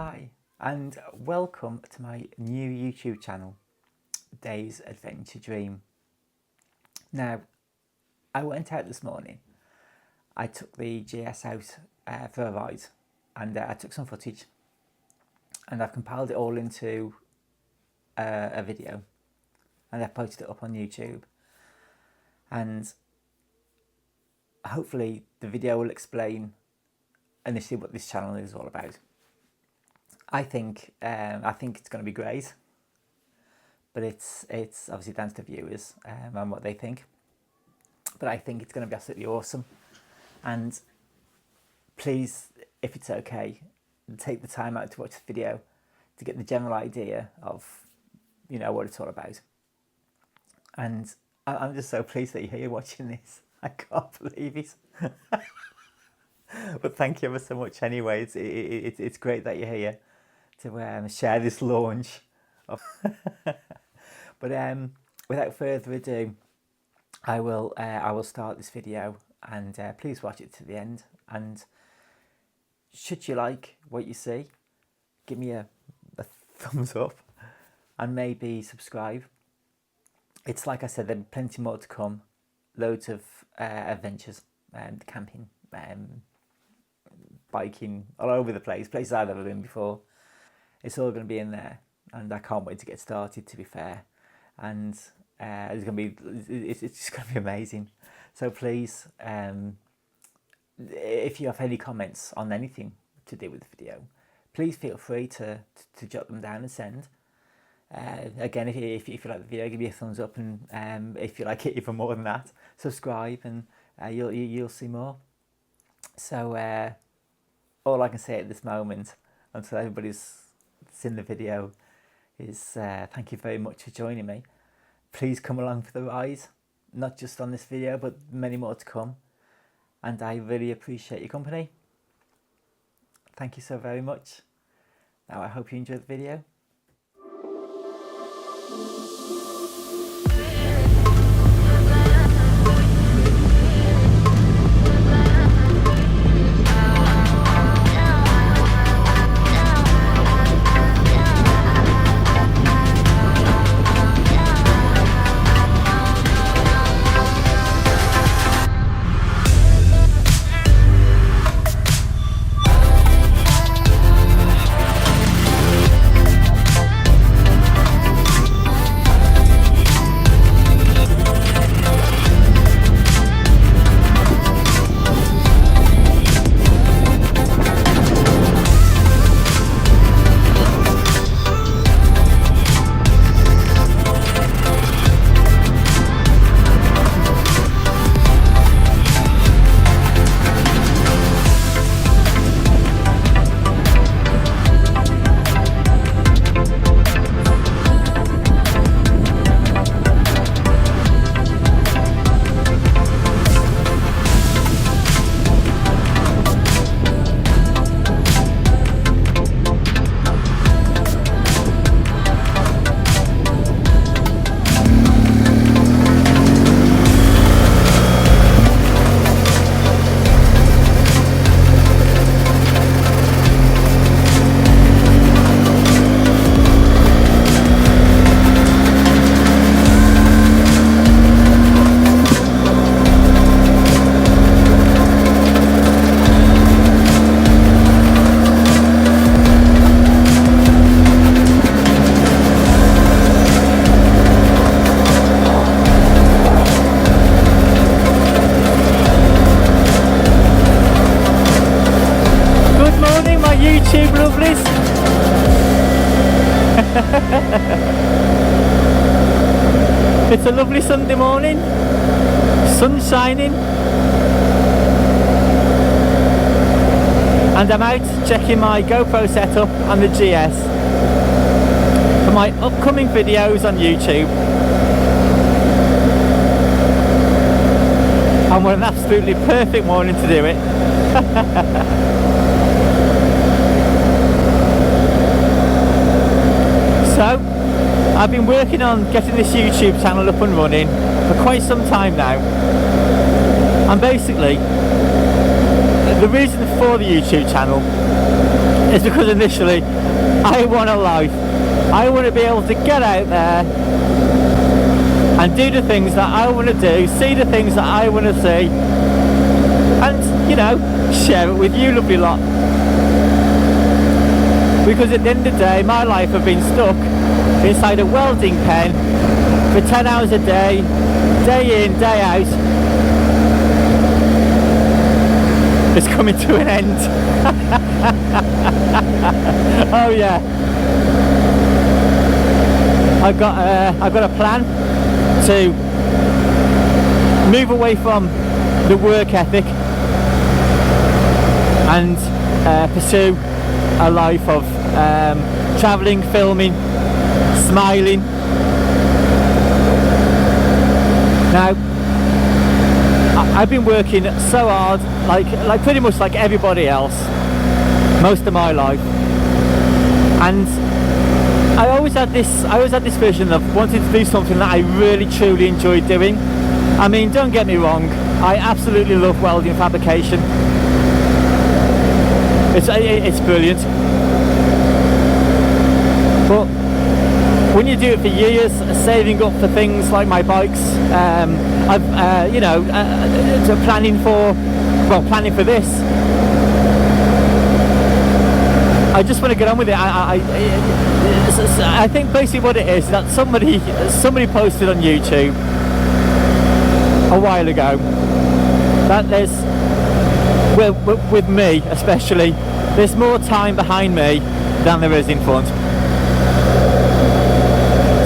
Hi and welcome to my new YouTube channel, Dave's Adventure Dream. Now, I went out this morning. I took the GS out for a ride and I took some footage and I've compiled it all into a video and I've posted it up on YouTube, and hopefully the video will explain initially what this channel is all about. I think it's going to be great, but it's obviously down to the viewers and what they think. But I think it's going to be absolutely awesome. And please, if it's okay, take the time out to watch the video to get the general idea of, you know, what it's all about. And I'm just so pleased that you're here watching this. I can't believe it. But thank you ever so much anyway. It's great that you're here to share this launch. But without further ado, I will start this video, and please watch it to the end. And should you like what you see, give me a thumbs up and maybe subscribe. It's like I said, there's plenty more to come. Loads of adventures and camping, biking, all over the place, places I've never been before. It's all going to be in there, and I can't wait to get started, to be fair. And it's just going to be amazing. So please, if you have any comments on anything to do with the video, please feel free to jot them down and send. Again, if you like the video, give me a thumbs up, and if you like it even more than that, subscribe, and you'll see more. So all I can say at this moment, until everybody's seen the video, is thank you very much for joining me. Please come along for the ride, not just on this video, but many more to come. And I really appreciate your company. Thank you so very much. Now I hope you enjoyed the video. YouTube lovelies. It's a lovely Sunday morning, sun shining, and I'm out checking my GoPro setup and the GS for my upcoming videos on YouTube. And what an absolutely perfect morning to do it. So, I've been working on getting this YouTube channel up and running for quite some time now. And basically, the reason for the YouTube channel is because initially I want a life. I want to be able to get out there and do the things that I want to do, see the things that I want to see, and, you know, share it with you lovely lot. Because at the end of the day, my life has been stuck inside a welding pen for 10 hours a day in, day out. It's coming to an end. Oh yeah. I've got a plan to move away from the work ethic and pursue a life of travelling, filming, smiling. Now, I've been working so hard, like pretty much like everybody else, most of my life, and I always had this vision of wanting to do something that I really truly enjoyed doing. I mean, don't get me wrong, I absolutely love welding fabrication. It's brilliant. But when you do it for years, saving up for things like my bikes, you know, planning for this, I just want to get on with it. I think basically what it is that somebody posted on YouTube a while ago that there's, well, with me especially, there's more time behind me than there is in front.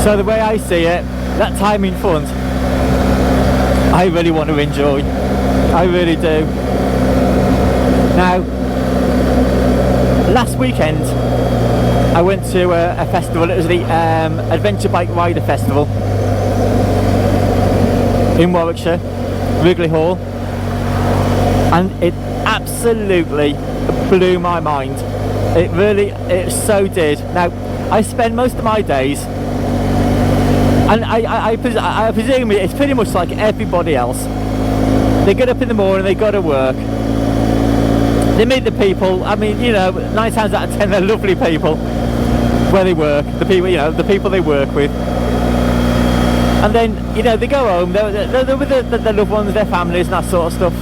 So the way I see it, that time in front, I really want to enjoy. I really do. Now, last weekend I went to a festival. It was the Adventure Bike Rider Festival in Warwickshire, Wrigley Hall, and it absolutely blew my mind. It so did. Now, I spend most of my days, and I presume it's pretty much like everybody else. They get up in the morning, they go to work, they meet the people. I mean, you know, 9 times out of 10 they're lovely people where they work, the people, you know, the people they work with. And then, you know, they go home, they're with their loved ones, their families and that sort of stuff.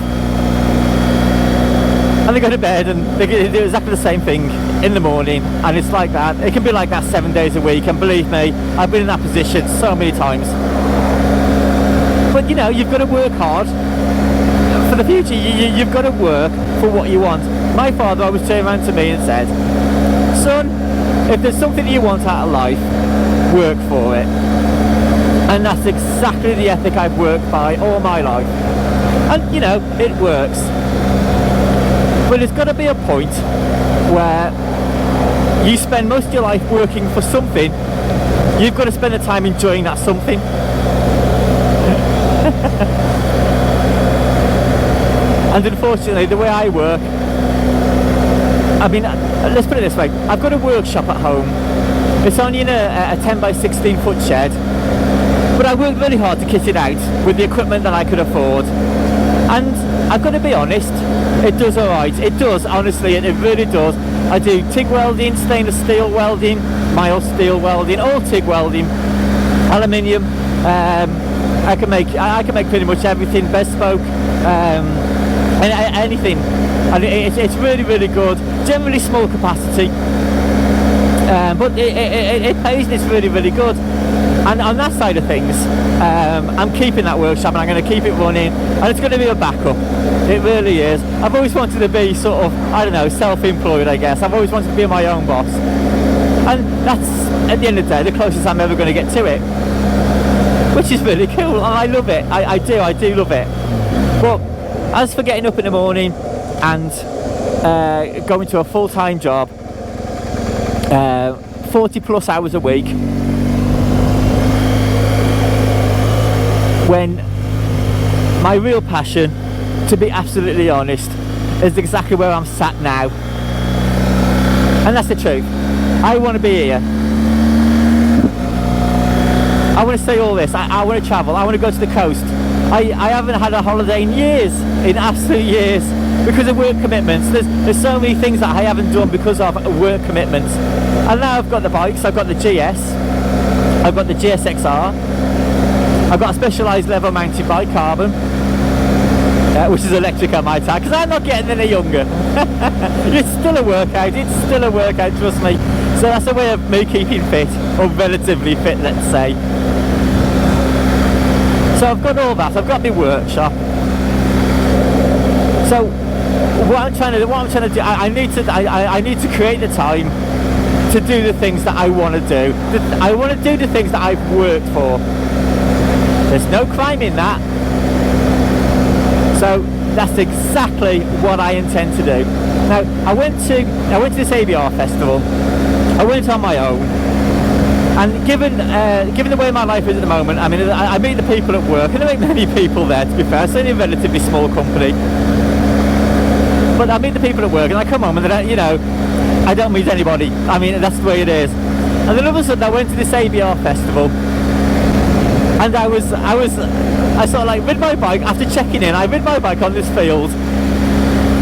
And they go to bed and they do exactly the same thing in the morning, and it's like that. It can be like that 7 days a week, and believe me, I've been in that position so many times. But you know, you've got to work hard for the future. You've got to work for what you want. My father always turned around to me and said, son, if there's something that you want out of life, work for it. And that's exactly the ethic I've worked by all my life. And you know, it works. But there's got to be a point where you spend most of your life working for something. You've got to spend the time enjoying that something. And unfortunately, the way I work, I mean, let's put it this way, I've got a workshop at home. It's only in a 10 by 16 foot shed, but I worked really hard to kit it out with the equipment that I could afford. And I've got to be honest, it does alright. It does, honestly, it really does. I do TIG welding, stainless steel welding, mild steel welding, all TIG welding, aluminium. I can make pretty much everything, bespoke, anything. And it's really, really good. Generally small capacity, but it pays and it's really, really good. And on that side of things, I'm keeping that workshop and I'm going to keep it running, and it's going to be a backup. It really is. I've always wanted to be sort of, I don't know, self-employed, I guess. I've always wanted to be my own boss. And that's, at the end of the day, the closest I'm ever going to get to it. Which is really cool, and I love it. I do love it. But as for getting up in the morning and going to a full-time job, 40 plus hours a week, when my real passion, to be absolutely honest, is exactly where I'm sat now. And that's the truth. I want to be here. I want to say all this. I want to travel. I want to go to the coast. I haven't had a holiday in years, in absolute years, because of work commitments. There's so many things that I haven't done because of work commitments. And now I've got the bikes. I've got the GS, I've got the GSXR, I've got a Specialized level mounted bike, carbon, which is electric on my tire, because I'm not getting any younger. It's still a workout, trust me. So that's a way of me keeping fit, or relatively fit, let's say. So I've got all that. I've got my workshop. So what I'm trying to do, I need to create the time to do the things that I want to do. I want to do the things that I've worked for. There's no crime in that. So that's exactly what I intend to do. Now I went to this ABR festival. I went on my own. And given the way my life is at the moment, I mean, I meet the people at work, and I meet many people there, to be fair. It's only a relatively small company. But I meet the people at work, and I come home, and then I don't meet anybody. I mean, that's the way it is. And then all of a sudden, I went to this ABR festival, and I sort of like rid my bike after checking in. I rid my bike on this field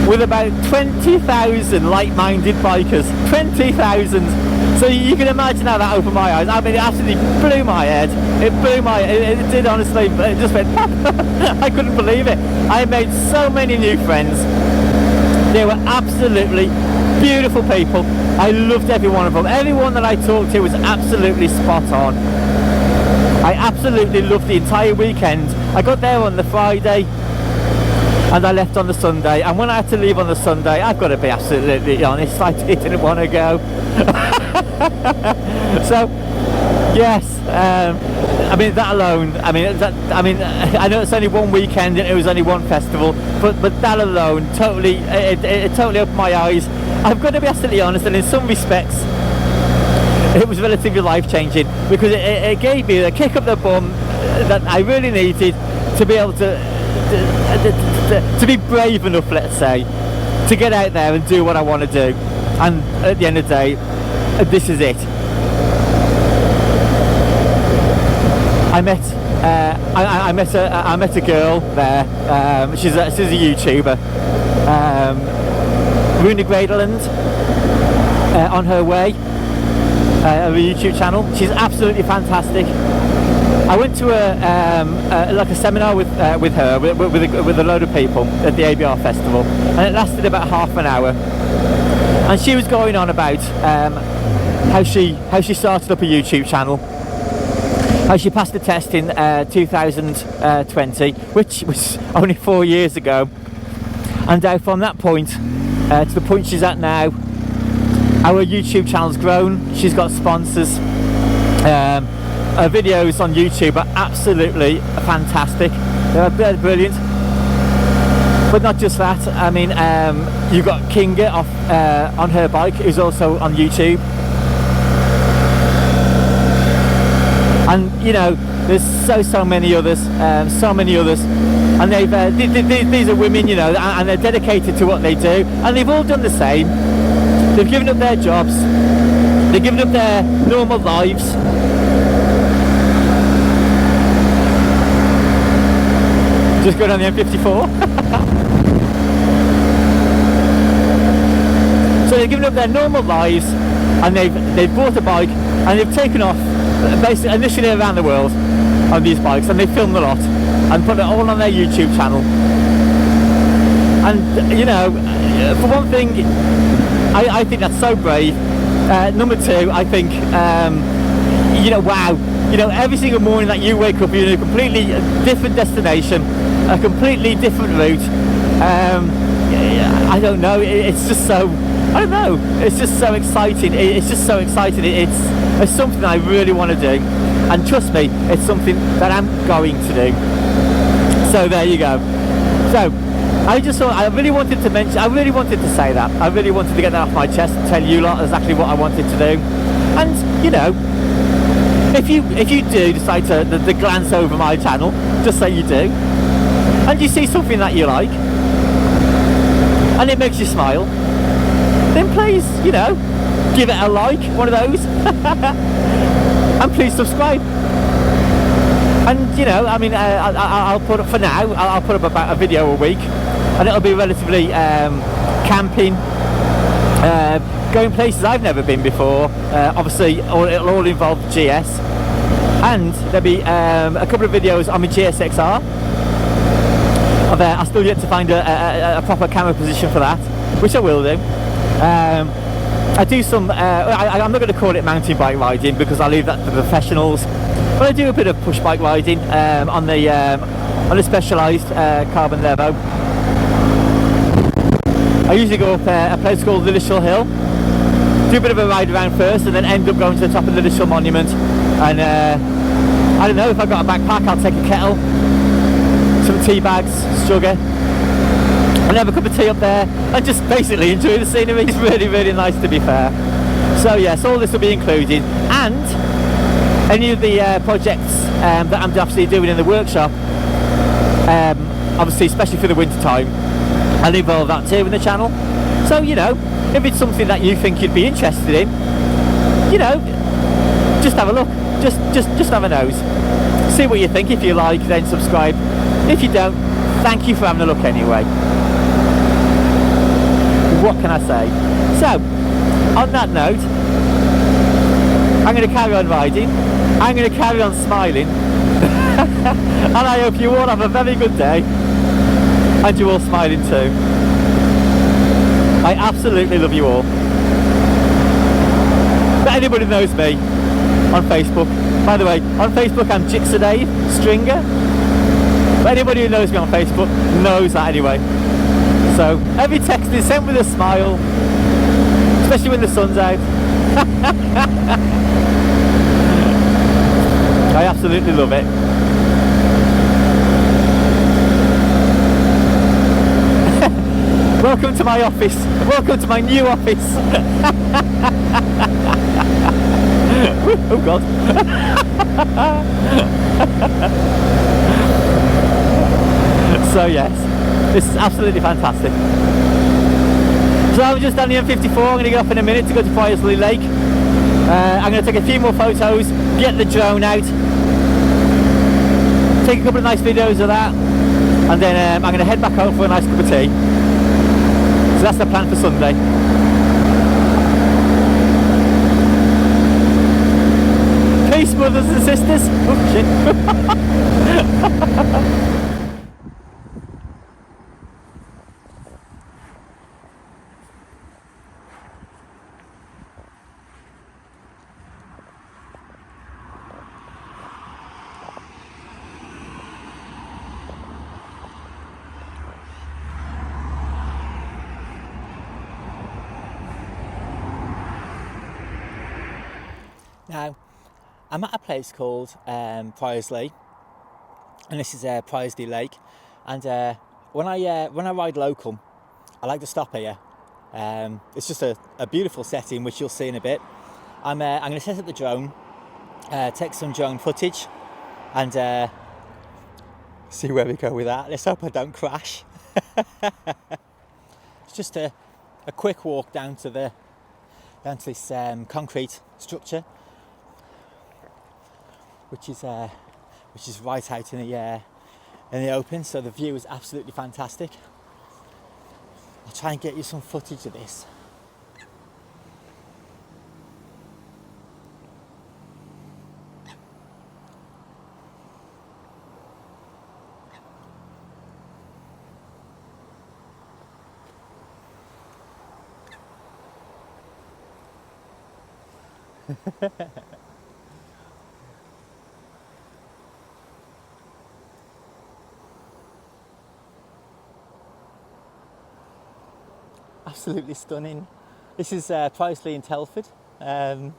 with about 20,000 like-minded bikers. 20,000. So you can imagine how that opened my eyes. I mean, it absolutely blew my head. It did, honestly. It just went pop. I couldn't believe it. I made so many new friends. They were absolutely beautiful people. I loved every one of them. Everyone that I talked to was absolutely spot on. I absolutely loved the entire weekend. I got there on the Friday, and I left on the Sunday. And when I had to leave on the Sunday, I've got to be absolutely honest, I didn't want to go. So yes, I mean, that alone, I know it's only one weekend and it was only one festival, but that alone totally it totally opened my eyes. I've got to be absolutely honest, and in some respects it was relatively life-changing, because it gave me a kick up the bum that I really needed to be able to be brave enough, let's say, to get out there and do what I want to do. And at the end of the day, this is it. I met a girl there. She's a YouTuber, Runa Gradeland, on her way, a YouTube channel. She's absolutely fantastic. I went to a seminar with her with a load of people at the ABR festival, and it lasted about half an hour. And she was going on about how she started up a YouTube channel, how she passed the test in 2020, which was only 4 years ago, and how from that point to the point she's at now, our YouTube channel's grown. She's got sponsors. Her videos on YouTube are absolutely fantastic. They're brilliant. But not just that. I mean, you've got Kinga off on her bike, who's also on YouTube. And you know, there's so many others, and these are women, you know, and they're dedicated to what they do, and they've all done the same. They've given up their jobs, they've given up their normal lives, just going on the M54. So they've given up their normal lives, and they've bought a bike, and they've taken off basically initially around the world on these bikes, and they filmed a lot and put it all on their YouTube channel. And you know, for one thing, I think that's so brave. Number two, I think you know, wow, you know, every single morning that you wake up, you're in a completely different destination, a completely different route. I don't know, it's just so, I don't know, it's just so exciting. It's just so exciting. It's something that I really want to do, and trust me, it's something that I'm going to do. So there you go. So I just thought, I really wanted to mention, I really wanted to say that. I really wanted to get that off my chest and tell you lot exactly what I wanted to do. And you know, if you do decide to glance over my channel, just say you do, and you see something that you like, and it makes you smile, then please, you know, give it a like, one of those, and please subscribe. And you know, I mean, I'll put up for now. I'll put up about a video a week, and it'll be relatively camping, going places I've never been before. Obviously, it'll all involve GS, and there'll be a couple of videos on my GSXR. I'm still yet to find a proper camera position for that, which I will do. I do some, I'm not going to call it mountain bike riding because I leave that to professionals, but I do a bit of push bike riding on the specialised carbon levo. I usually go up a place called Lillishall Hill, do a bit of a ride around first, and then end up going to the top of the Lillishall Monument. And I don't know, if I've got a backpack, I'll take a kettle, some tea bags, sugar, and have a cup of tea up there and just basically enjoy the scenery. It's really, really nice, to be fair. So yes, all this will be included, and any of the projects that I'm obviously doing in the workshop, obviously especially for the winter time, I'll involve that too in the channel. So you know, if it's something that you think you'd be interested in, you know, just have a look, just have a nose, see what you think. If you like, then subscribe. If you don't, thank you for having a look anyway. What can I say? So, on that note, I'm going to carry on riding, I'm going to carry on smiling, and I hope you all have a very good day, and you're all smiling too. I absolutely love you all. But anybody knows me on Facebook, by the way, on Facebook I'm Jigsaw Dave Stringer, but anybody who knows me on Facebook knows that anyway. So every text is sent with a smile, especially when the sun's out. I absolutely love it. Welcome to my office. Welcome to my new office. Oh God. So yes, this is absolutely fantastic. So I'm just on the M54, I'm going to get off in a minute to go to Priorslee Lake. I'm going to take a few more photos, get the drone out, take a couple of nice videos of that, and then I'm going to head back home for a nice cup of tea. So that's the plan for Sunday. Peace, brothers and sisters. Oh shit. Now, I'm at a place called Priorslee, and this is Priorslee Lake. And when I ride local, I like to stop here. It's just a beautiful setting, which you'll see in a bit. I'm going to set up the drone, take some drone footage, and see where we go with that. Let's hope I don't crash. It's just a quick walk down to this concrete structure, which is right out in the open, so the view is absolutely fantastic. I'll try and get you some footage of this. Absolutely stunning. This is Priorslee in Telford. I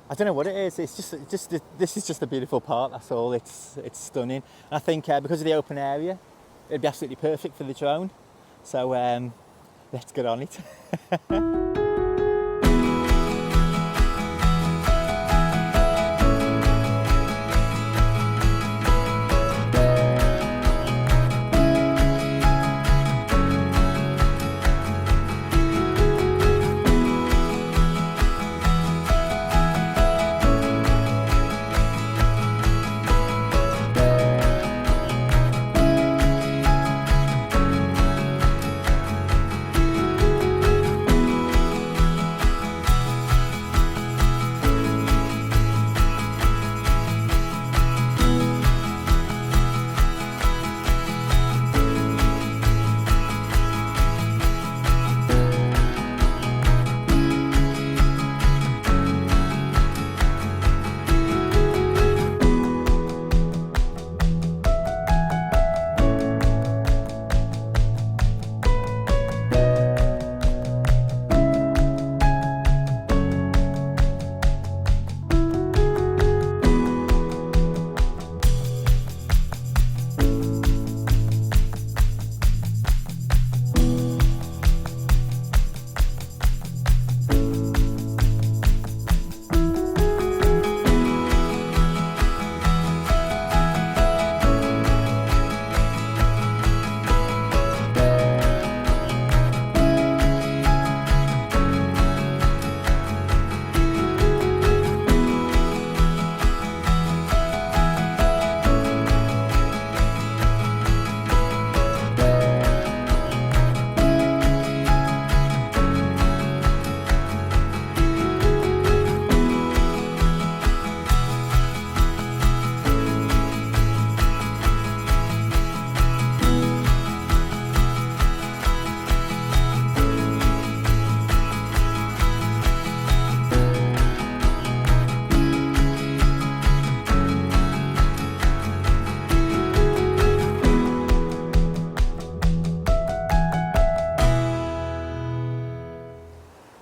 don't know what it is. It's just this is just a beautiful part. That's all. It's stunning. And I think because of the open area, it'd be absolutely perfect for the drone. So let's get on it.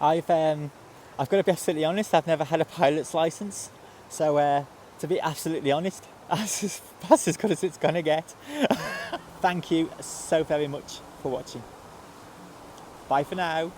I've got to be absolutely honest, I've never had a pilot's license, so to be absolutely honest, that's as good as it's gonna get. Thank you so very much for watching. Bye for now.